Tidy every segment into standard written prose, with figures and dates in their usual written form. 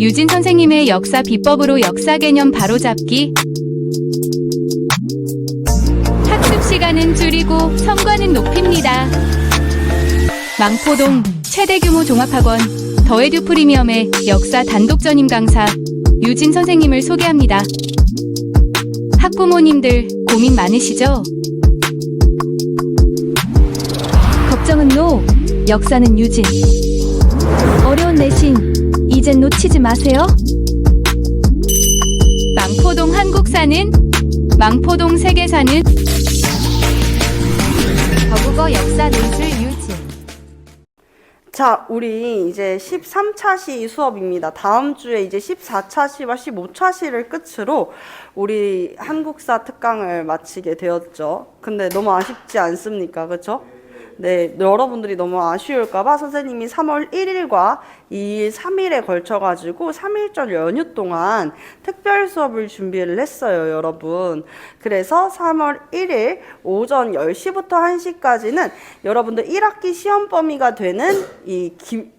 유진 선생님의 역사 비법으로 역사 개념 바로잡기. 학습 시간은 줄이고 성과는 높입니다. 망포동 최대 규모 종합학원 더에듀 프리미엄의 역사 단독 전임 강사 유진 선생님을 소개합니다. 학부모님들 고민 많으시죠? 걱정은 노, 역사는 유진. 어려운 내신 이젠 놓치지 마세요. 망포동 한국사는, 망포동 세계사는, 저국어 역사 논술 유진. 자, 우리 이제 13차 시 수업입니다. 다음 주에 이제 14차 시와 15차 시를 끝으로 우리 한국사 특강을 마치게 되었죠. 근데 너무 아쉽지 않습니까? 그렇죠? 네, 여러분들이 너무 아쉬울까봐 선생님이 3월 1일과 2일, 3일에 걸쳐가지고 3일절 연휴 동안 특별 수업을 준비를 했어요, 여러분. 그래서 3월 1일 오전 10시부터 1시까지는 여러분들 1학기 시험 범위가 되는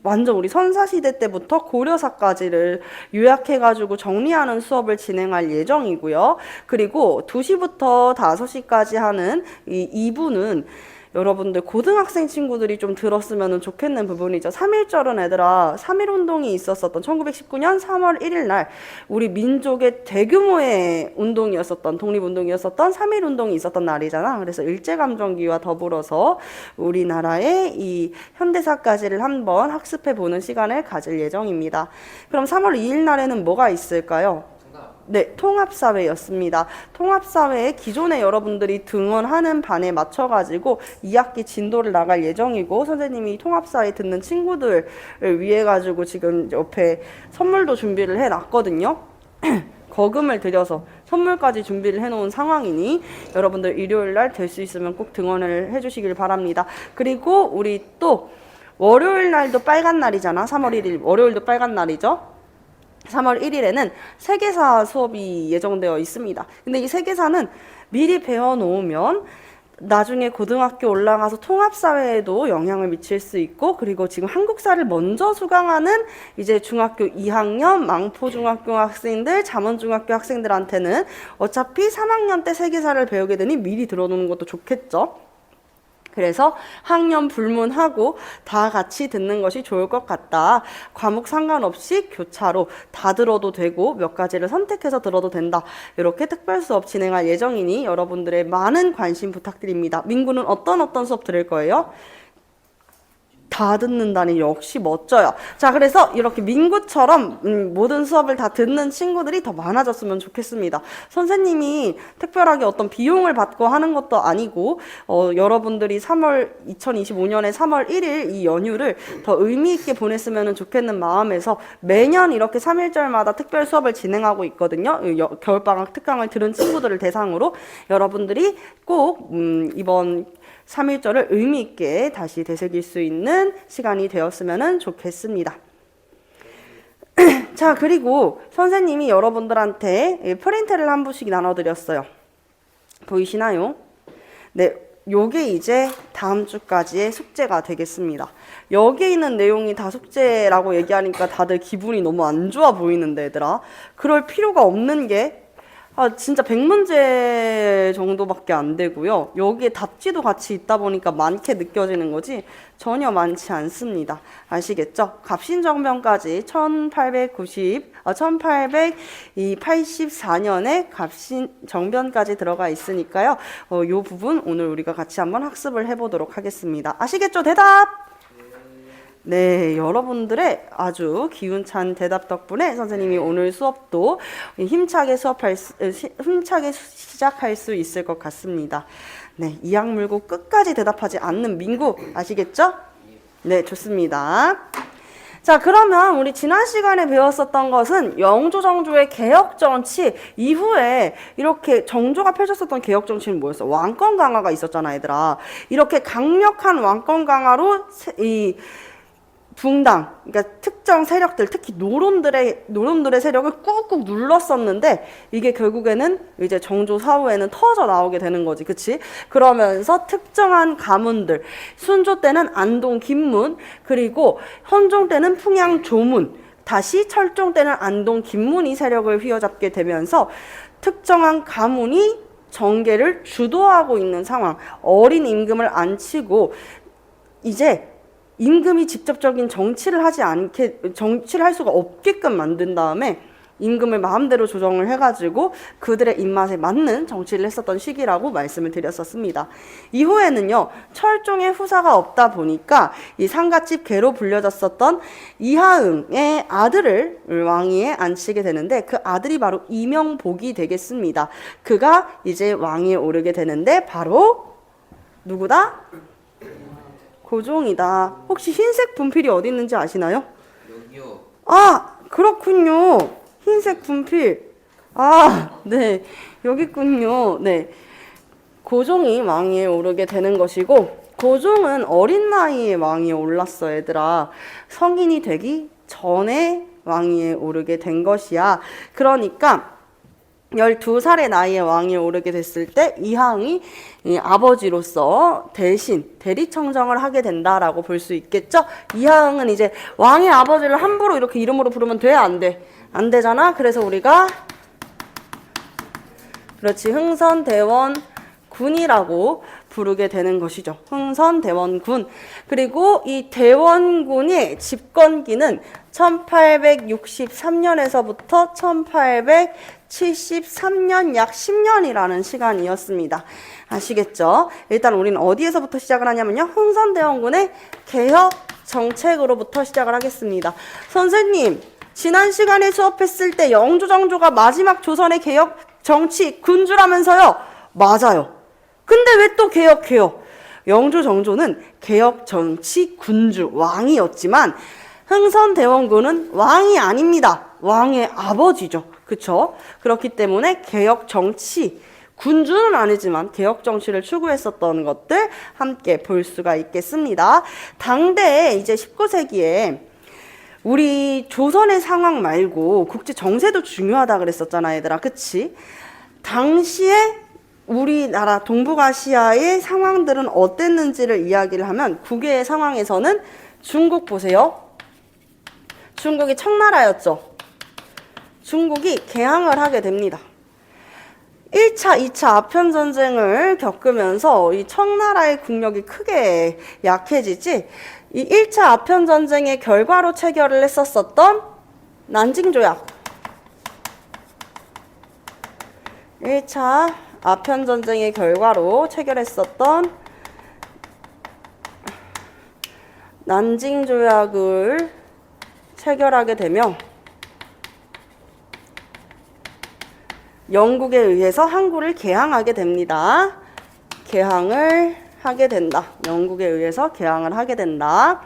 완전 우리 선사시대 때부터 고려사까지를 요약해가지고 정리하는 수업을 진행할 예정이고요. 그리고 2시부터 5시까지 하는 이 2부는 여러분들 고등학생 친구들이 좀 들었으면 좋겠는 부분이죠. 3.1절은 얘들아 3.1운동이 있었었던 1919년 3월 1일 날 우리 민족의 대규모의 운동이었었던 독립운동이었었던 3.1운동이 있었던 날이잖아. 그래서 일제감정기와 더불어서 우리나라의 이 현대사까지를 한번 학습해보는 시간을 가질 예정입니다. 그럼 3월 2일 날에는 뭐가 있을까요? 네, 통합사회였습니다. 통합사회에 기존에 여러분들이 등원하는 반에 맞춰가지고 2학기 진도를 나갈 예정이고, 선생님이 통합사회 듣는 친구들을 위해 가지고 지금 옆에 선물도 준비를 해놨거든요. 거금을 들여서 선물까지 준비를 해놓은 상황이니 여러분들 일요일날 될 수 있으면 꼭 등원을 해주시길 바랍니다. 그리고 우리 또 월요일 날도 빨간 날이잖아. 3월 1일 월요일도 빨간 날이죠. 3월 1일에는 세계사 수업이 예정되어 있습니다. 근데 이 세계사는 미리 배워놓으면 나중에 고등학교 올라가서 통합사회에도 영향을 미칠 수 있고, 그리고 지금 한국사를 먼저 수강하는 이제 중학교 2학년 망포중학교 학생들, 잠원중학교 학생들한테는 어차피 3학년 때 세계사를 배우게 되니 미리 들어놓는 것도 좋겠죠. 그래서 학년 불문하고 다 같이 듣는 것이 좋을 것 같다. 과목 상관없이 교차로 다 들어도 되고 몇 가지를 선택해서 들어도 된다. 이렇게 특별 수업 진행할 예정이니 여러분들의 많은 관심 부탁드립니다. 민구는 어떤 수업 들을 거예요? 다 듣는다니 역시 멋져요. 자, 그래서 이렇게 민구처럼 모든 수업을 다 듣는 친구들이 더 많아졌으면 좋겠습니다. 선생님이 특별하게 어떤 비용을 받고 하는 것도 아니고 여러분들이 2025년에 3월 1일 이 연휴를 더 의미 있게 보냈으면 좋겠는 마음에서 매년 이렇게 3.1절마다 특별 수업을 진행하고 있거든요. 겨울방학 특강을 들은 친구들을 대상으로 여러분들이 꼭 이번 3.1절을 의미 있게 다시 되새길 수 있는 시간이 되었으면 좋겠습니다. 자, 그리고 선생님이 여러분들한테 프린트를 한 부씩 나눠드렸어요. 보이시나요? 네, 요게 이제 다음 주까지의 숙제가 되겠습니다. 여기에 있는 내용이 다 숙제라고 얘기하니까 다들 기분이 너무 안 좋아 보이는데, 얘들아. 그럴 필요가 없는 게 진짜 100문제 정도밖에 안 되고요. 여기에 답지도 같이 있다 보니까 많게 느껴지는 거지 전혀 많지 않습니다. 아시겠죠? 갑신정변까지 1884년에 갑신정변까지 들어가 있으니까요. 요 부분 오늘 우리가 같이 한번 학습을 해보도록 하겠습니다. 아시겠죠? 대답! 네, 여러분들의 아주 기운찬 대답 덕분에 선생님이 오늘 수업도 힘차게 시작할 수 있을 것 같습니다. 네, 이악 물고 끝까지 대답하지 않는 민구 아시겠죠? 네, 좋습니다. 자, 그러면 우리 지난 시간에 배웠었던 것은 영조정조의 개혁정치 이후에 이렇게 정조가 펼쳤었던 개혁정치는 뭐였어? 왕권 강화가 있었잖아, 얘들아. 이렇게 강력한 왕권 강화로 붕당, 그러니까 특정 세력들, 특히 노론들의 세력을 꾹꾹 눌렀었는데 이게 결국에는 이제 정조 사후에는 터져 나오게 되는 거지, 그치? 그러면서 특정한 가문들, 순조 때는 안동 김문, 그리고 헌종 때는 풍양 조문, 다시 철종되는 안동 김문희 세력을 휘어잡게 되면서 특정한 가문이 정계를 주도하고 있는 상황, 어린 임금을 앉히고 이제 임금이 직접적인 정치를 할 수가 없게끔 만든 다음에 임금을 마음대로 조정을 해가지고 그들의 입맛에 맞는 정치를 했었던 시기라고 말씀을 드렸었습니다. 이후에는요, 철종의 후사가 없다 보니까 이 상갓집 개로 불려졌었던 이하응의 아들을 왕위에 앉히게 되는데 그 아들이 바로 이명복이 되겠습니다. 그가 이제 왕위에 오르게 되는데 바로 누구다? 고종이다. 혹시 흰색 분필이 어디 있는지 아시나요? 여기요. 아, 그렇군요. 흰색 분필. 아, 네. 여기 있군요. 네. 고종이 왕위에 오르게 되는 것이고, 고종은 어린 나이에 왕위에 올랐어, 얘들아. 성인이 되기 전에 왕위에 오르게 된 것이야. 그러니까 12살의 나이에 왕위에 오르게 됐을 때 이항이 아버지로서 대신 대리청정을 하게 된다라고 볼 수 있겠죠. 이항은 이제 왕의 아버지를 함부로 이렇게 이름으로 부르면 돼? 안 돼? 안 되잖아. 그래서 우리가 그렇지, 흥선대원군이라고 부르게 되는 것이죠. 흥선대원군. 그리고 이 대원군의 집권기는 1863년에서부터 1873년 약 10년이라는 시간이었습니다. 아시겠죠? 일단 우리는 어디에서부터 시작을 하냐면요. 흥선대원군의 개혁 정책으로부터 시작을 하겠습니다. 선생님, 지난 시간에 수업했을 때 영조정조가 마지막 조선의 개혁 정치 군주라면서요? 맞아요. 근데 왜 또 개혁해요? 영조정조는 개혁 정치 군주, 왕이었지만 흥선대원군은 왕이 아닙니다. 왕의 아버지죠. 그쵸? 그렇기 때문에 개혁 정치, 군주는 아니지만 개혁 정치를 추구했었던 것들 함께 볼 수가 있겠습니다. 당대에 이제 19세기에 우리 조선의 상황 말고 국제 정세도 중요하다 그랬었잖아, 얘들아. 그치? 당시에 우리나라 동북아시아의 상황들은 어땠는지를 이야기를 하면 국외의 상황에서는 중국 보세요. 중국이 청나라였죠. 중국이 개항을 하게 됩니다. 1차, 2차 아편전쟁을 겪으면서 이 청나라의 국력이 크게 약해지지, 이 1차 아편전쟁의 결과로 체결을 했었던 난징조약. 1차 아편전쟁의 결과로 체결했었던 난징조약을 체결하게 되며 영국에 의해서 항구를 개항하게 됩니다. 개항을 하게 된다. 영국에 의해서 개항을 하게 된다.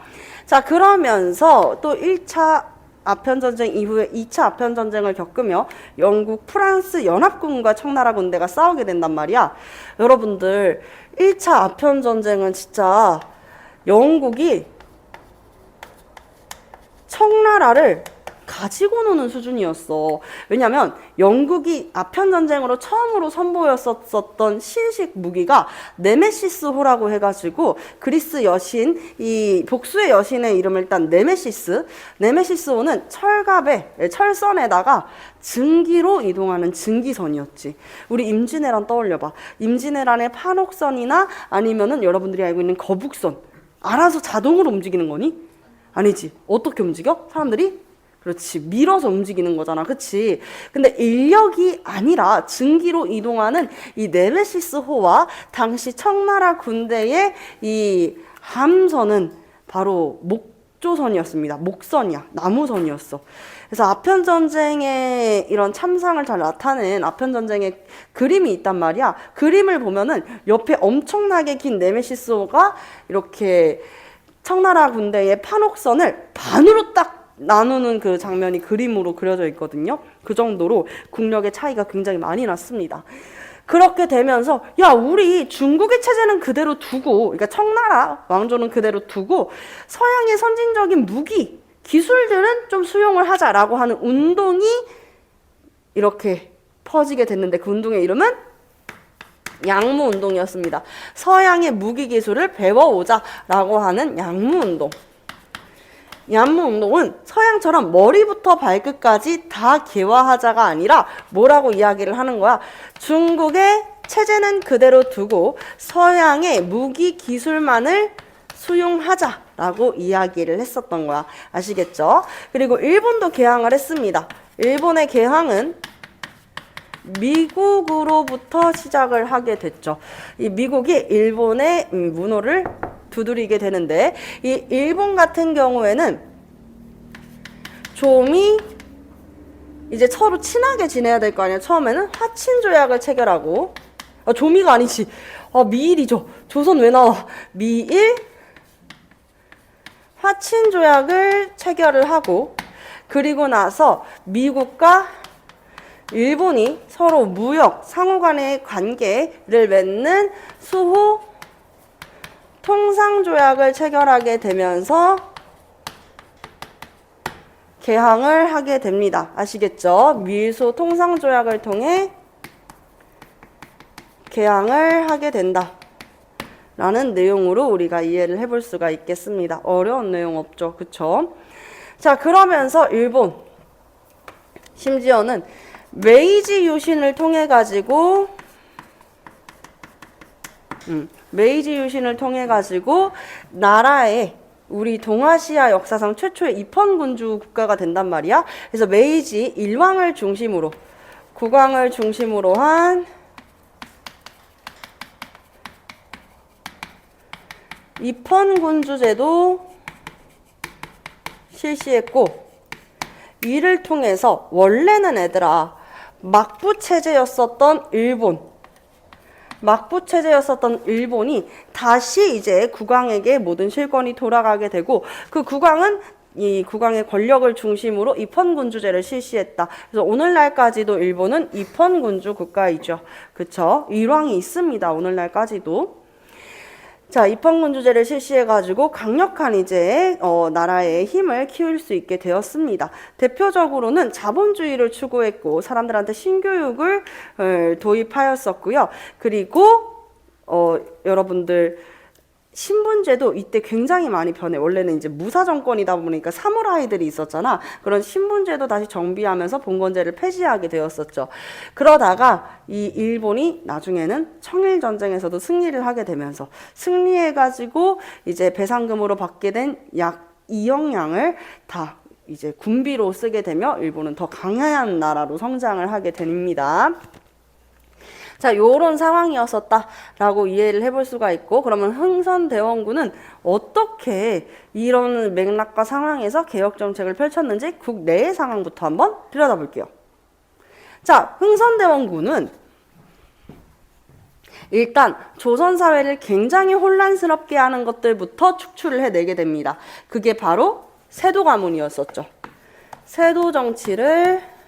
자, 그러면서 또 1차 아편전쟁 이후에 2차 아편전쟁을 겪으며 영국, 프랑스 연합군과 청나라 군대가 싸우게 된단 말이야. 여러분들, 1차 아편전쟁은 진짜 영국이 청나라를 가지고 노는 수준이었어. 왜냐면 영국이 아편전쟁으로 처음으로 선보였었던 신식 무기가 네메시스호라고 해가지고 그리스 여신, 이 복수의 여신의 이름을 딴 네메시스호는 철선에다가 증기로 이동하는 증기선이었지. 우리 임진왜란 떠올려봐. 임진왜란의 판옥선이나 아니면은 여러분들이 알고 있는 거북선. 알아서 자동으로 움직이는 거니? 아니지. 어떻게 움직여? 사람들이? 그렇지. 밀어서 움직이는 거잖아. 그치? 근데 인력이 아니라 증기로 이동하는 이 네메시스호와 당시 청나라 군대의 이 함선은 바로 목조선이었습니다. 목선이야. 나무선이었어. 그래서 아편전쟁의 이런 참상을 잘 나타낸 아편전쟁의 그림이 있단 말이야. 그림을 보면은 옆에 엄청나게 긴 네메시스호가 이렇게 청나라 군대의 판옥선을 반으로 딱 나누는 그 장면이 그림으로 그려져 있거든요. 그 정도로 국력의 차이가 굉장히 많이 났습니다. 그렇게 되면서 야, 우리 중국의 체제는 그대로 두고, 그러니까 청나라 왕조는 그대로 두고 서양의 선진적인 무기, 기술들은 좀 수용을 하자라고 하는 운동이 이렇게 퍼지게 됐는데 그 운동의 이름은 양무운동이었습니다. 서양의 무기 기술을 배워오자라고 하는 양무운동. 얀무운동은 서양처럼 머리부터 발끝까지 다 개화하자가 아니라 뭐라고 이야기를 하는 거야? 중국의 체제는 그대로 두고 서양의 무기 기술만을 수용하자라고 이야기를 했었던 거야. 아시겠죠? 그리고 일본도 개항을 했습니다. 일본의 개항은 미국으로부터 시작을 하게 됐죠. 이 미국이 일본의 문호를 두드리게 되는데, 이 일본 같은 경우에는 좀이 이제 서로 친하게 지내야 될 거 아니야. 처음에는 화친 조약을 체결하고, 조미가 아니지. 미일이죠. 조선 왜 나와? 미일 화친 조약을 체결을 하고, 그리고 나서 미국과 일본이 서로 무역, 상호 간의 관계를 맺는 수호 통상조약을 체결하게 되면서 개항을 하게 됩니다. 아시겠죠? 미일소 통상조약을 통해 개항을 하게 된다 라는 내용으로 우리가 이해를 해볼 수가 있겠습니다. 어려운 내용 없죠? 그쵸? 자, 그러면서 일본 심지어는 메이지 유신을 통해 가지고 나라에 우리 동아시아 역사상 최초의 입헌군주 국가가 된단 말이야. 그래서 메이지 일왕을 중심으로 국왕을 중심으로 한 입헌군주제도 실시했고, 이를 통해서 원래는 얘들아 막부 체제였었던 일본이 다시 이제 국왕에게 모든 실권이 돌아가게 되고, 그 국왕은 이 국왕의 권력을 중심으로 입헌군주제를 실시했다. 그래서 오늘날까지도 일본은 입헌군주 국가이죠. 그쵸? 일왕이 있습니다. 오늘날까지도. 자, 입헌군주제를 실시해가지고 강력한 이제 나라의 힘을 키울 수 있게 되었습니다. 대표적으로는 자본주의를 추구했고 사람들한테 신교육을 도입하였었고요. 그리고 여러분들 신분제도 이때 굉장히 많이 변해. 원래는 이제 무사 정권이다 보니까 사무라이들이 있었잖아. 그런 신분제도 다시 정비하면서 봉건제를 폐지하게 되었었죠. 그러다가 이 일본이 나중에는 청일전쟁에서도 승리를 하게 되면서 승리해가지고 이제 배상금으로 받게 된 약 2억 양을 다 이제 군비로 쓰게 되며 일본은 더 강한 나라로 성장을 하게 됩니다. 자, 요런 상황이었었다라고 이해를 해볼 수가 있고, 그러면 흥선대원군은 어떻게 이런 맥락과 상황에서 개혁정책을 펼쳤는지 국내의 상황부터 한번 들여다볼게요. 자, 흥선대원군은 일단 조선사회를 굉장히 혼란스럽게 하는 것들부터 축출을 해내게 됩니다. 그게 바로 세도 가문이었었죠. 세도 정치를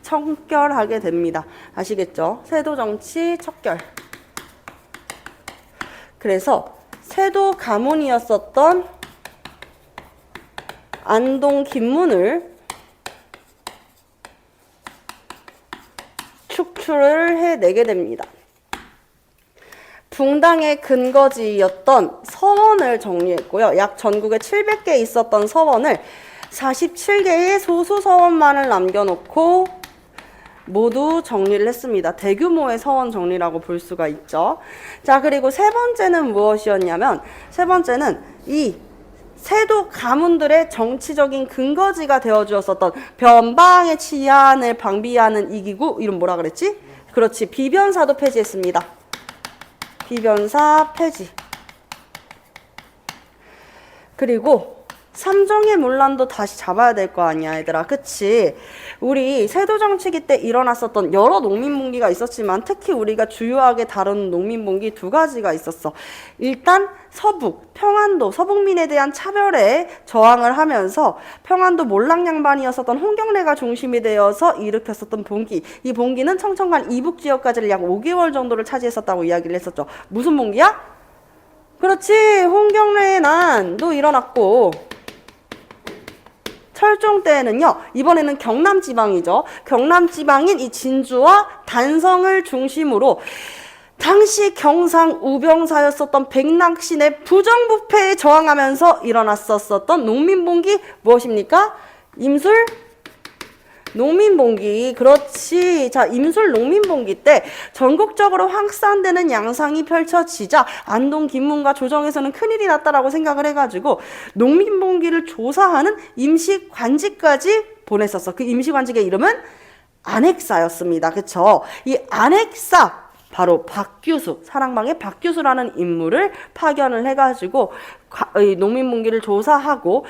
척결하게 됩니다. 아시겠죠? 세도 정치 척결. 그래서 세도 가문이었었던 안동 김문을 축출을 해내게 됩니다. 붕당의 근거지였던 서원을 정리했고요. 약 전국에 700개 있었던 서원을 47개의 소수 서원만을 남겨놓고 모두 정리를 했습니다. 대규모의 서원 정리라고 볼 수가 있죠. 자, 그리고 세 번째는 무엇이었냐면, 세 번째는 이 세도 가문들의 정치적인 근거지가 되어주었었던 변방의 치안을 방비하는 이 기구, 이름 뭐라 그랬지? 그렇지, 비변사도 폐지했습니다. 비변사 폐지. 그리고 삼정의 문란도 다시 잡아야 될 거 아니야, 얘들아. 그치? 우리 세도정치기 때 일어났었던 여러 농민분기가 있었지만 특히 우리가 주요하게 다루는 농민분기 두 가지가 있었어. 일단 서북, 평안도, 서북민에 대한 차별에 저항을 하면서 평안도 몰락양반이었었던 홍경래가 중심이 되어서 일으켰었던 분기. 이 분기는 청천간 이북 지역까지를 약 5개월 정도를 차지했었다고 이야기를 했었죠. 무슨 분기야? 그렇지, 홍경래의 난도 일어났고, 철종 때에는요, 이번에는 경남지방이죠. 경남지방인 이 진주와 단성을 중심으로 당시 경상 우병사였었던 백낙신의 부정부패에 저항하면서 일어났었던 농민봉기 무엇입니까? 임술 농민봉기. 그렇지. 자, 임술 농민봉기 때 전국적으로 확산되는 양상이 펼쳐지자 안동, 김문과 조정에서는 큰일이 났다라고 생각을 해가지고 농민봉기를 조사하는 임시관직까지 보냈었어. 그 임시관직의 이름은 안핵사였습니다. 그쵸? 이 안핵사 바로 박규수, 사랑방의 박규수라는 인물을 파견을 해가지고 이 농민봉기를 조사하고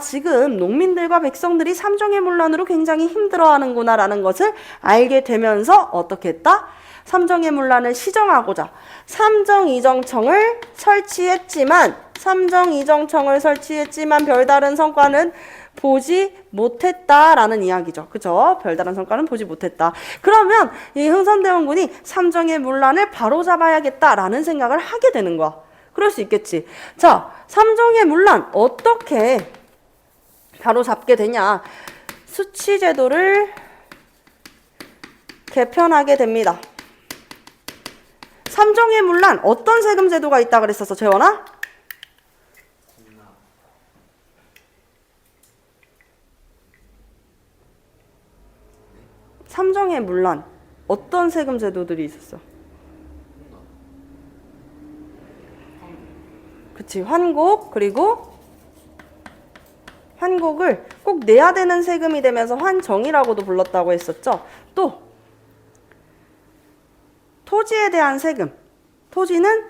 지금 농민들과 백성들이 삼정의 문란으로 굉장히 힘들어하는구나 라는 것을 알게 되면서 어떻게 했다? 삼정의 문란을 시정하고자 삼정이정청을 설치했지만 별다른 성과는 보지 못했다라는 이야기죠. 그죠? 별다른 성과는 보지 못했다. 그러면 이 흥선대원군이 삼정의 문란을 바로잡아야겠다라는 생각을 하게 되는 거야. 그럴 수 있겠지. 자, 삼정의 문란 어떻게 바로잡게 되냐? 수치제도를 개편하게 됩니다. 삼정의 문란 어떤 세금 제도가 있다 그랬었어, 재원아? 삼정의 문란 어떤 세금 제도들이 있었어? 그치, 환곡. 그리고 환곡을 꼭 내야 되는 세금이 되면서 환정이라고도 불렀다고 했었죠. 또 토지에 대한 세금. 토지는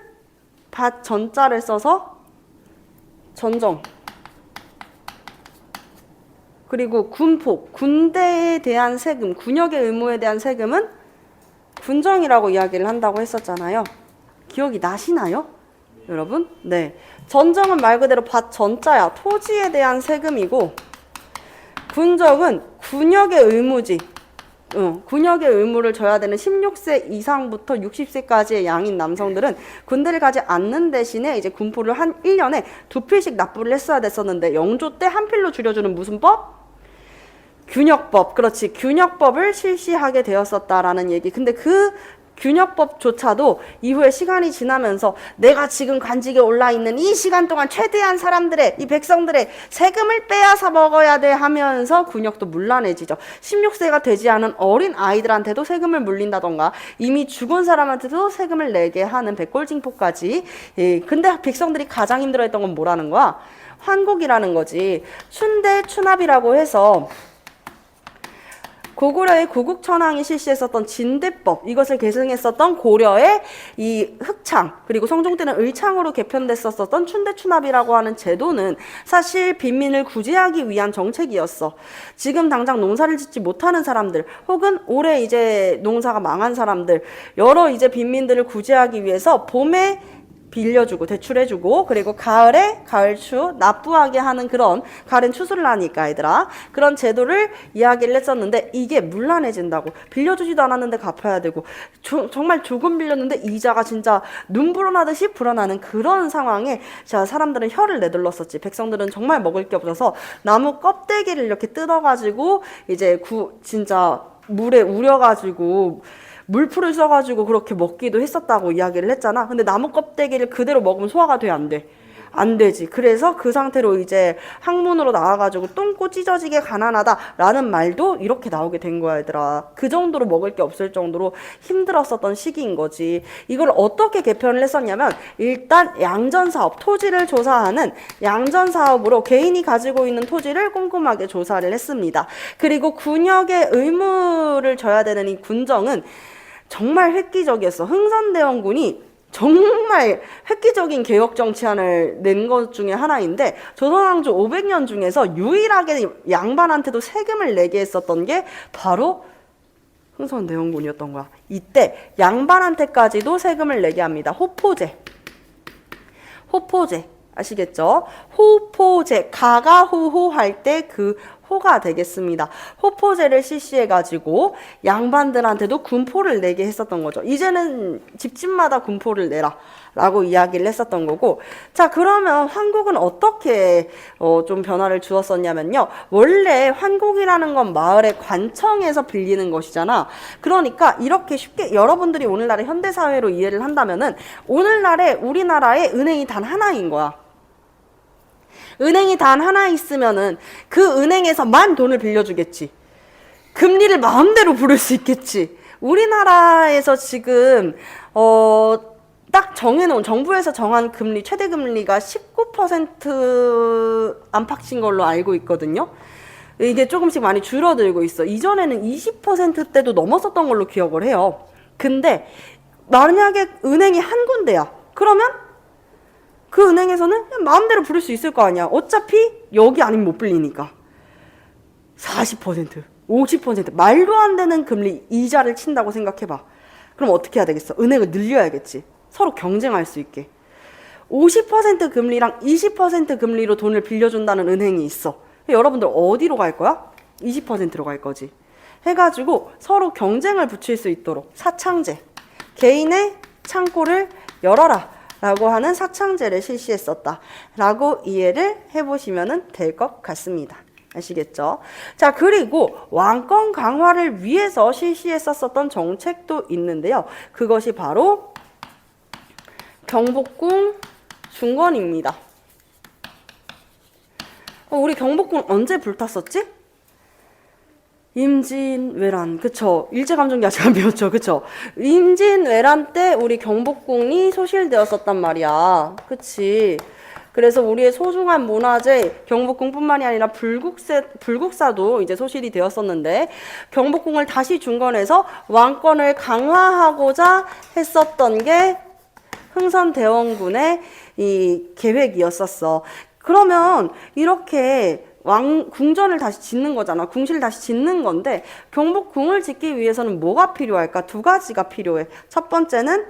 밭 전자를 써서 전정. 그리고 군포, 군대에 대한 세금, 군역의 의무에 대한 세금은 군정이라고 이야기를 한다고 했었잖아요. 기억이 나시나요? 여러분? 네. 전정은 말 그대로 밭 전자야. 토지에 대한 세금이고, 군정은 군역의 의무지. 군역의 의무를 져야 되는 16세 이상부터 60세까지의 양인 남성들은 군대를 가지 않는 대신에 이제 군포를 한 1년에 2필씩 납부를 했어야 됐었는데, 영조 때 한 필로 줄여주는 무슨 법? 균역법. 그렇지. 균역법을 실시하게 되었었다라는 얘기. 근데 그 균역법조차도 이후에 시간이 지나면서 내가 지금 관직에 올라 있는 이 시간 동안 최대한 사람들의, 이 백성들의 세금을 빼앗아 먹어야 돼 하면서 균역도 문란해지죠. 16세가 되지 않은 어린 아이들한테도 세금을 물린다던가 이미 죽은 사람한테도 세금을 내게 하는 백골징포까지. 근데 백성들이 가장 힘들어했던 건 뭐라는 거야? 환곡이라는 거지. 춘대 추납이라고 해서 고구려의 구국천왕이 실시했었던 진대법, 이것을 계승했었던 고려의 이 흑창, 그리고 성종 때는 을창으로 개편됐었던 춘대추납이라고 하는 제도는 사실 빈민을 구제하기 위한 정책이었어. 지금 당장 농사를 짓지 못하는 사람들, 혹은 올해 이제 농사가 망한 사람들, 여러 이제 빈민들을 구제하기 위해서 봄에 빌려주고 대출해주고, 그리고 가을에 가을추 납부하게 하는, 그런, 가을엔 추수를 하니까 얘들아, 그런 제도를 이야기를 했었는데 이게 문란해진다고. 빌려주지도 않았는데 갚아야 되고, 정말 조금 빌렸는데 이자가 진짜 눈 불어나듯이 불어나는 그런 상황에 자, 사람들은 혀를 내둘렀었지. 백성들은 정말 먹을 게 없어서 나무 껍데기를 이렇게 뜯어가지고 이제 진짜 물에 우려가지고 물풀을 써가지고 그렇게 먹기도 했었다고 이야기를 했잖아. 근데 나무 껍데기를 그대로 먹으면 소화가 돼, 안 돼? 안 되지. 그래서 그 상태로 이제 학문으로 나와가지고 똥꼬 찢어지게 가난하다라는 말도 이렇게 나오게 된 거야, 얘들아. 그 정도로 먹을 게 없을 정도로 힘들었었던 시기인 거지. 이걸 어떻게 개편을 했었냐면, 일단 양전사업, 토지를 조사하는 양전사업으로 개인이 가지고 있는 토지를 꼼꼼하게 조사를 했습니다. 그리고 군역의 의무를 져야 되는 이 군정은 정말 획기적이었어. 흥선대원군이 정말 획기적인 개혁 정치안을 낸 것 중에 하나인데, 조선왕조 500년 중에서 유일하게 양반한테도 세금을 내게 했었던 게 바로 흥선대원군이었던 거야. 이때 양반한테까지도 세금을 내게 합니다. 호포제. 호포제. 아시겠죠? 호포제. 가가호호 할 때 그 호가 되겠습니다. 호포제를 실시해가지고 양반들한테도 군포를 내게 했었던 거죠. 이제는 집집마다 군포를 내라 라고 이야기를 했었던 거고, 자 그러면 환국은 어떻게 좀 변화를 주었었냐면요, 원래 환국이라는 건 마을의 관청에서 빌리는 것이잖아. 그러니까 이렇게 쉽게 여러분들이 오늘날의 현대사회로 이해를 한다면은 오늘날의 우리나라에 은행이 단 하나인 거야. 은행이 단 하나 있으면은 그 은행에서만 돈을 빌려주겠지. 금리를 마음대로 부를 수 있겠지. 우리나라에서 지금 딱 정해놓은, 정부에서 정한 금리, 최대 금리가 19% 안팎인 걸로 알고 있거든요. 이게 조금씩 많이 줄어들고 있어. 이전에는 20%대도 넘었었던 걸로 기억을 해요. 근데 만약에 은행이 한 군데야. 그러면 그 은행에서는 그냥 마음대로 부를 수 있을 거 아니야. 어차피 여기 아니면 못 빌리니까. 40%, 50% 말도 안 되는 금리 이자를 친다고 생각해봐. 그럼 어떻게 해야 되겠어? 은행을 늘려야겠지. 서로 경쟁할 수 있게. 50% 금리랑 20% 금리로 돈을 빌려준다는 은행이 있어. 여러분들 어디로 갈 거야? 20%로 갈 거지. 해가지고 서로 경쟁을 붙일 수 있도록 사창제, 개인의 창고를 열어라 라고 하는 사창제를 실시했었다 라고 이해를 해보시면 될 것 같습니다. 아시겠죠? 자, 그리고 왕권 강화를 위해서 실시했었던 정책도 있는데요. 그것이 바로 경복궁 중건입니다. 우리 경복궁 언제 불탔었지? 임진왜란, 그쵸? 일제감정기 아직 안 배웠죠, 그쵸? 임진왜란 때 우리 경복궁이 소실되었었단 말이야, 그치? 그래서 우리의 소중한 문화재 경복궁뿐만이 아니라 불국사도 이제 소실이 되었었는데, 경복궁을 다시 중건해서 왕권을 강화하고자 했었던 게 흥선대원군의 이 계획이었었어. 그러면 이렇게 궁전을 다시 짓는 거잖아. 궁실을 다시 짓는 건데, 경복궁을 짓기 위해서는 뭐가 필요할까? 두 가지가 필요해. 첫 번째는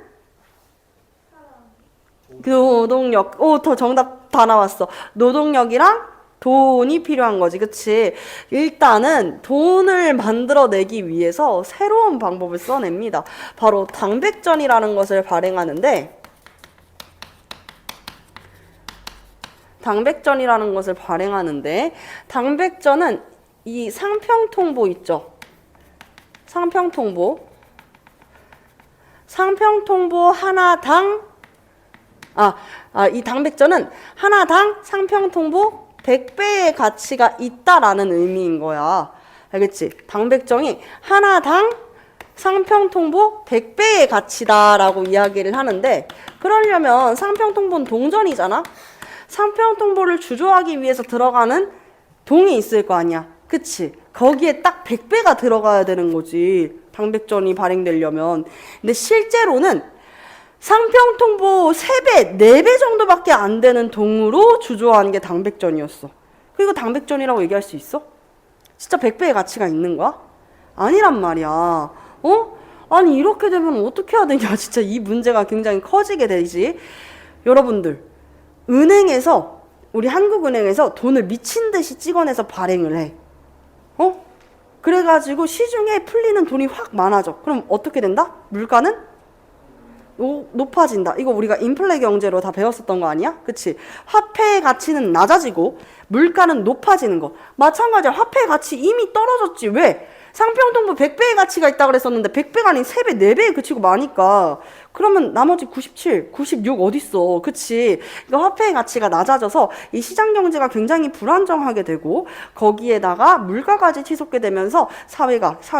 노동력. 더 정답 다 나왔어. 노동력이랑 돈이 필요한 거지. 그치? 일단은 돈을 만들어내기 위해서 새로운 방법을 써냅니다. 바로 당백전이라는 것을 발행하는데, 당백전은 이 상평통보 있죠? 상평통보 하나당 이 당백전은 하나당 상평통보 100배의 가치가 있다라는 의미인 거야. 알겠지? 당백정이 하나당 상평통보 100배의 가치다라고 이야기를 하는데, 그러려면 상평통보는 동전이잖아? 상평통보를 주조하기 위해서 들어가는 동이 있을 거 아니야. 그치? 거기에 딱 100배가 들어가야 되는 거지. 당백전이 발행되려면. 근데 실제로는 상평통보 3배, 4배 정도밖에 안 되는 동으로 주조하는 게 당백전이었어. 그리고 당백전이라고 얘기할 수 있어? 진짜 100배의 가치가 있는 거야? 아니란 말이야. 아니 이렇게 되면 어떻게 해야 되냐. 진짜 이 문제가 굉장히 커지게 되지. 여러분들, 은행에서, 우리 한국은행에서 돈을 미친 듯이 찍어내서 발행을 해. 그래가지고 시중에 풀리는 돈이 확 많아져. 그럼 어떻게 된다? 물가는 높아진다. 이거 우리가 인플레 경제로 다 배웠었던 거 아니야? 그치? 화폐의 가치는 낮아지고 물가는 높아지는 거. 마찬가지야. 화폐의 가치 이미 떨어졌지. 왜? 상평통보 100배의 가치가 있다고 그랬었는데 100배가 아닌 3배, 4배에 그치고 마니까. 그러면 나머지 97, 96 어딨어. 그치? 이거 화폐의 가치가 낮아져서 이 시장 경제가 굉장히 불안정하게 되고, 거기에다가 물가까지 치솟게 되면서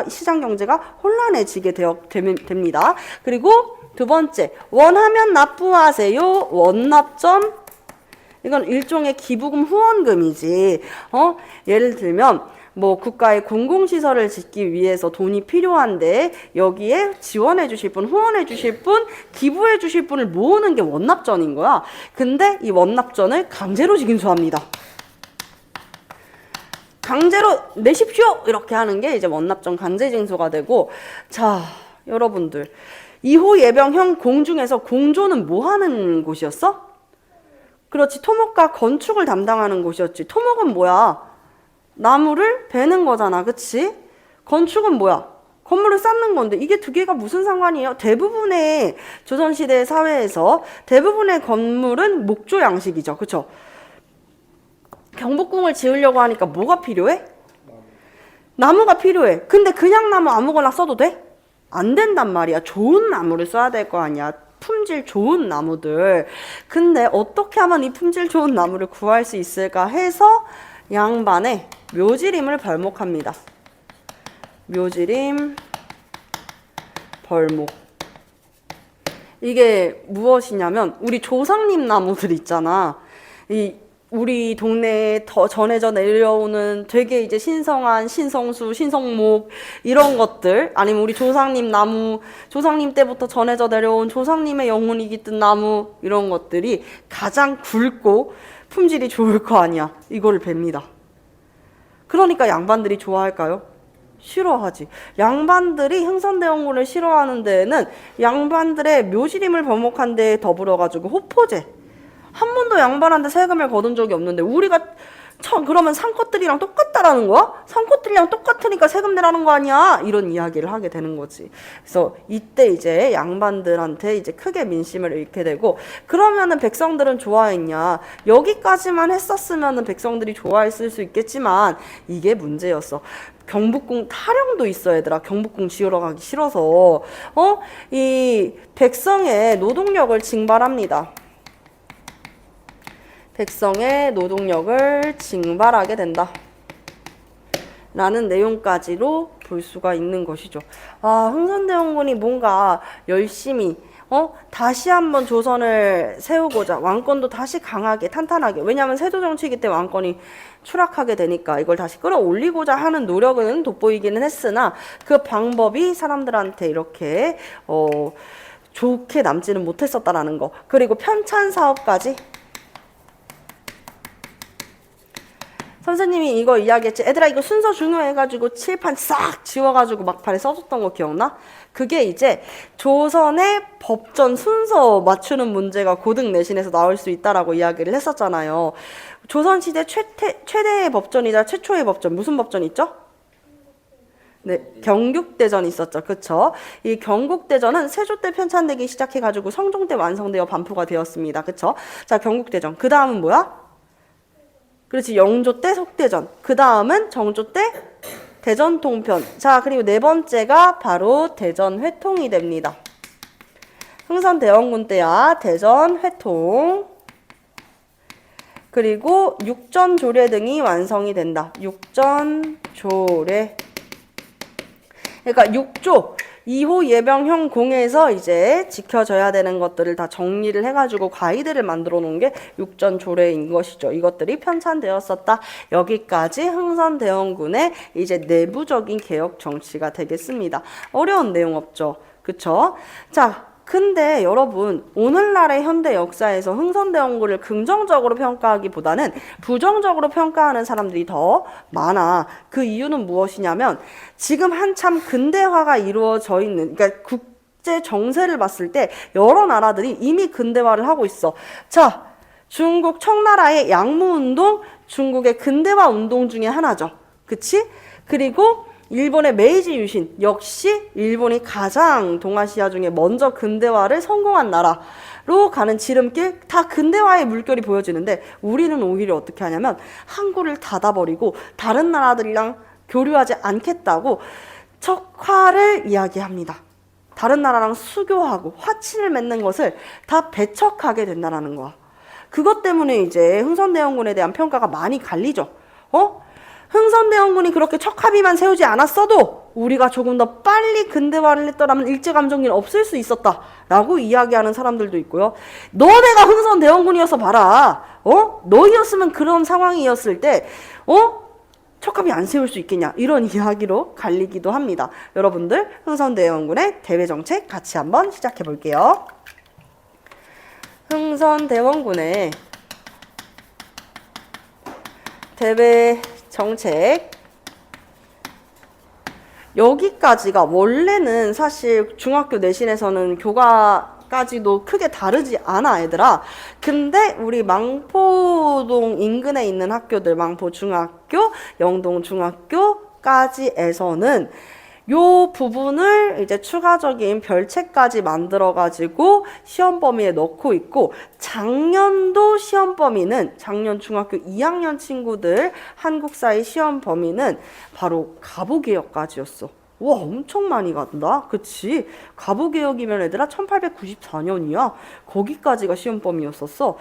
시장 경제가 혼란해지게 됩니다. 그리고 두 번째, 원하면 납부하세요. 원납점. 이건 일종의 기부금 후원금이지. 예를 들면 뭐 국가의 공공시설을 짓기 위해서 돈이 필요한데 여기에 지원해 주실 분, 후원해 주실 분, 기부해 주실 분을 모으는 게 원납전인 거야. 근데 이 원납전을 강제로 징수합니다. 강제로 내십시오! 이렇게 하는 게 이제 원납전 강제징수가 되고, 자, 여러분들, 2호 예병형 공중에서 공조는 뭐 하는 곳이었어? 그렇지, 토목과 건축을 담당하는 곳이었지. 토목은 뭐야? 나무를 베는 거잖아. 그치? 건축은 뭐야? 건물을 쌓는 건데 이게 두 개가 무슨 상관이에요? 대부분의 조선시대 사회에서 대부분의 건물은 목조 양식이죠. 그쵸? 경복궁을 지으려고 하니까 뭐가 필요해? 나무가 필요해. 근데 그냥 나무 아무거나 써도 돼? 안 된단 말이야. 좋은 나무를 써야 될 거 아니야. 품질 좋은 나무들. 근데 어떻게 하면 이 품질 좋은 나무를 구할 수 있을까 해서 양반에 묘지림을 벌목합니다. 묘지림, 벌목. 이게 무엇이냐면 우리 조상님 나무들 있잖아. 우리 동네에 더 전해져 내려오는 되게 이제 신성한 신성수, 신성목 이런 것들, 아니면 우리 조상님 나무, 조상님 때부터 전해져 내려온 조상님의 영혼이 깃든 나무, 이런 것들이 가장 굵고 품질이 좋을 거 아니야. 이거를 뵙니다. 그러니까 양반들이 좋아할까요? 싫어하지. 양반들이 흥선대원군을 싫어하는 데에는 양반들의 묘지림을 벌목한 데에 더불어가지고 호포제, 한 번도 양반한테 세금을 거둔 적이 없는데 우리가 그러면 상컷들이랑 똑같다라는 거야? 상컷들이랑 똑같으니까 세금 내라는 거 아니야? 이런 이야기를 하게 되는 거지. 그래서 이때 이제 양반들한테 이제 크게 민심을 잃게 되고, 그러면은 백성들은 좋아했냐? 여기까지만 했었으면은 백성들이 좋아했을 수 있겠지만 이게 문제였어. 경복궁 타령도 있어. 얘들아, 경복궁 지으러 가기 싫어서 이 백성의 노동력을 징발합니다. 백성의 노동력을 징발하게 된다 라는 내용까지로 볼 수가 있는 것이죠. 아, 흥선대원군이 뭔가 열심히 다시 한번 조선을 세우고자, 왕권도 다시 강하게 탄탄하게, 왜냐하면 세조정치이기 때문에 왕권이 추락하게 되니까 이걸 다시 끌어올리고자 하는 노력은 돋보이기는 했으나 그 방법이 사람들한테 이렇게 좋게 남지는 못했었다라는 거. 그리고 편찬 사업까지. 선생님이 이거 이야기했지. 애들아, 이거 순서 중요해가지고 칠판 싹 지워가지고 막판에 써줬던 거 기억나? 그게 이제 조선의 법전 순서 맞추는 문제가 고등 내신에서 나올 수 있다라고 이야기를 했었잖아요. 조선시대 최대의 법전이자 최초의 법전, 무슨 법전 있죠? 네, 경국대전이 있었죠. 그쵸? 이 경국대전은 세조 때 편찬되기 시작해가지고 성종 때 완성되어 반포가 되었습니다. 그쵸? 자, 경국대전. 그 다음은 뭐야? 그렇지, 영조 때 속대전. 그 다음은 정조 때 대전통편. 자, 그리고 네 번째가 바로 대전회통이 됩니다. 흥선대원군 때야 대전회통. 그리고 육전조례 등이 완성이 된다. 육전조례. 그러니까 6조 2호 예병형 공에서 이제 지켜져야 되는 것들을 다 정리를 해가지고 가이드를 만들어 놓은 게 육전조례인 것이죠. 이것들이 편찬되었었다. 여기까지 흥선대원군의 이제 내부적인 개혁 정치가 되겠습니다. 어려운 내용 없죠. 그쵸? 자, 근데 여러분, 오늘날의 현대 역사에서 흥선대원군을 긍정적으로 평가하기보다는 부정적으로 평가하는 사람들이 더 많아. 그 이유는 무엇이냐면 지금 한참 근대화가 이루어져 있는, 그러니까 국제 정세를 봤을 때 여러 나라들이 이미 근대화를 하고 있어. 자, 중국 청나라의 양무운동, 중국의 근대화 운동 중에 하나죠. 그치? 그리고 일본의 메이지 유신, 역시 일본이 가장 동아시아 중에 먼저 근대화를 성공한 나라로 가는 지름길, 다 근대화의 물결이 보여지는데 우리는 오히려 어떻게 하냐면 항구를 닫아버리고 다른 나라들이랑 교류하지 않겠다고 척화를 이야기합니다. 다른 나라랑 수교하고 화친을 맺는 것을 다 배척하게 된다는 거야. 그것 때문에 이제 흥선대원군에 대한 평가가 많이 갈리죠. 흥선대원군이 그렇게 척합의만 세우지 않았어도 우리가 조금 더 빨리 근대화를 했더라면 일제감정기는 없을 수 있었다라고 이야기하는 사람들도 있고요. 너네가 흥선대원군이어서 봐라. 너희였으면 그런 상황이었을 때 척합이 안 세울 수 있겠냐, 이런 이야기로 갈리기도 합니다. 여러분들, 흥선대원군의 대외정책 같이 한번 시작해 볼게요. 흥선대원군의 대외 정책, 여기까지가 원래는 사실 중학교 내신에서는 교과 까지도 크게 다르지 않아, 얘들아. 근데 우리 망포동 인근에 있는 학교들, 망포중학교, 영동중학교까지에서는 요 부분을 이제 추가적인 별책까지 만들어가지고 시험 범위에 넣고 있고, 작년도 시험 범위는, 작년 중학교 2학년 친구들 한국사의 시험 범위는 바로 가보개혁까지였어. 와, 엄청 많이 간다. 그치? 가보개혁이면 얘들아 1894년이야. 거기까지가 시험 범위였었어.